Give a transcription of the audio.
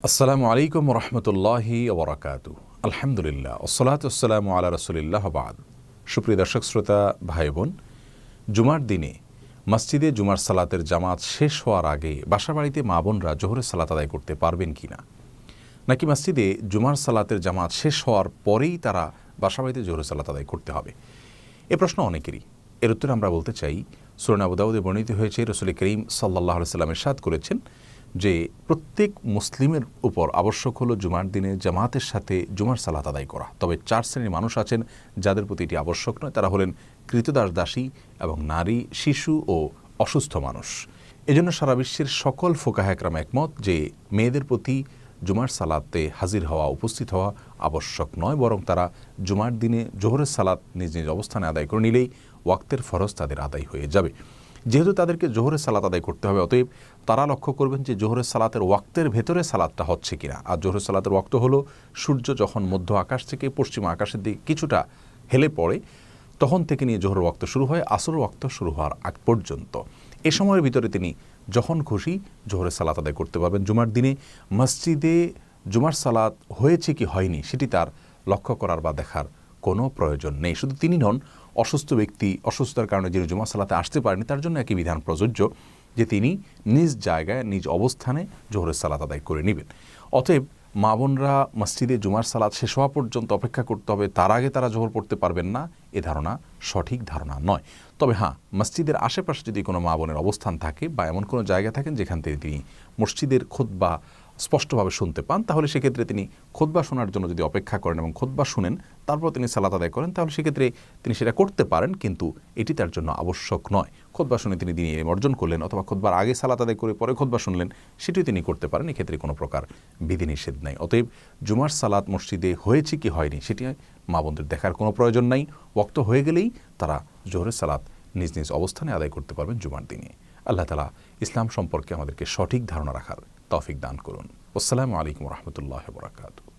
আসসালামু আলাইকুম রহমতুল্লাহি ওবরাকাতু। আলহামদুলিল্লাহ ওসসালাতু ওয়াসসালামু আলা রাসূলিল্লাহ বাদ। সুপ্রিয় দর্শক শ্রোতা ভাই বোন, জুমার দিনে মসজিদে জুমার সালাতের জামাত শেষ হওয়ার আগে বাসাবাড়িতে মা বোনরা জোহরের সালাত আদায় করতে পারবেন কি না, নাকি মসজিদে জুমার সালাতের জামাত শেষ হওয়ার পরেই তারা বাসাবাড়িতে জোহরের সালাত আদায় করতে হবে? এ প্রশ্ন অনেকেরই। এর উত্তরে আমরা বলতে চাই, সূরা আবু দাউদে বর্ণিত হয়েছে, রাসূল করিম সাল্লাল্লাহু আলাইহি ওয়াসাল্লাম ইরশাদ করেছেন যে প্রত্যেক মুসলিমের উপর আবশ্যক হলো জুমার দিনে জামাতের সাথে জুমার সালাত আদায় করা। তবে 4 শ্রেণীর মানুষ আছেন যাদের প্রতি এটি আবশ্যক নয়। তারা হলেন কৃতদাস দাসী এবং নারী, শিশু ও অসুস্থ মানুষ। এজন্য সারা বিশ্বের সকল ফুকাহা একরাম একমত যে মেয়েদের প্রতি জুমার সালাতে হাজির হওয়া, উপস্থিত হওয়া আবশ্যক নয়, বরং তারা জুমার দিনে জোহরের সালাত নিজ নিজ অবস্থানে আদায় করে নিলেই ওয়াক্তের ফরজ তাদের আদায় হয়ে যাবে। যেহেতু তাদেরকে জোহরের সালাত আদায় করতে হবে, অতএব তারা লক্ষ্য করবেন যে জোহরের সালাতের ওয়াক্তের ভেতরে সালাতটা হচ্ছে কিনা। আর জোহরের সালাতের ওয়াক্ত হলো সূর্য যখন মধ্য আকাশ থেকে পশ্চিম আকাশের দিকে কিছুটা হেলে পড়ে, তখন থেকে নিয়ে জোহরের ওয়াক্ত শুরু হয় আসরের ওয়াক্ত শুরু হওয়ার আগ পর্যন্ত। এ সময়ের ভিতরে তিনি যখন খুশি জোহরের সালাত আদায় করতে পারবেন। জুমার দিনে মসজিদে জুমার সালাত হয়েছে কি হয়নি সেটি তার লক্ষ্য করার বা দেখার কোনো প্রয়োজন নেই। শুধু তিনি নন, অসুস্থ ব্যক্তি, অসুস্থতার কারণে যিনি জুমা সালাতে আসতে পারেনি, তার জন্য একই বিধান প্রযোজ্য যে তিনি নিজ জায়গায় নিজ অবস্থানে জোহরের সালাত আদায় করে নেবেন। অতএব মা বোনরা মসজিদে জুমার সালাত শেষ হওয়া পর্যন্ত অপেক্ষা করতে হবে, তার আগে তারা জোহর পড়তে পারবেন না, এ ধারণা সঠিক ধারণা নয়। তবে হ্যাঁ, মসজিদের আশেপাশে যদি কোনো মা বোনের অবস্থান থাকে বা এমন কোনো জায়গা থাকেন যেখান থেকে তিনি মসজিদের খুতবা স্পষ্টভাবে শুনতে পান, তাহলে সেক্ষেত্রে তিনি খুতবা শোনার জন্য যদি অপেক্ষা করেন এবং খুতবা শুনেন তারপর তিনি সালাত আদায় করেন, তাহলে সেক্ষেত্রে তিনি সেটা করতে পারেন, কিন্তু এটি তার জন্য আবশ্যক নয়। খুতবা শুনে তিনি দিনে ইলম অর্জন করলেন অথবা খুতবার আগে সালাত আদায় করে পরে খুতবা শুনলেন, সেটিও তিনি করতে পারেন। এক্ষেত্রে কোনো প্রকার বিধিনিষেধ নাই। অতএব জুমার সালাত মসজিদে হয়েছে কি হয়নি সেটি মা বোনদের দেখার কোনো প্রয়োজন নাই। ওয়াক্ত হয়ে গেলেই তারা জোহরের সালাত নিজ নিজ অবস্থানে আদায় করতে পারবেন জুমার দিনে। আল্লাহ তাআলা ইসলাম সম্পর্কে আমাদেরকে সঠিক ধারণা রাখার তৌফিক দান করুন। আসসালামু আলাইকুম রহমতুল্লাহ বরকাতুহু।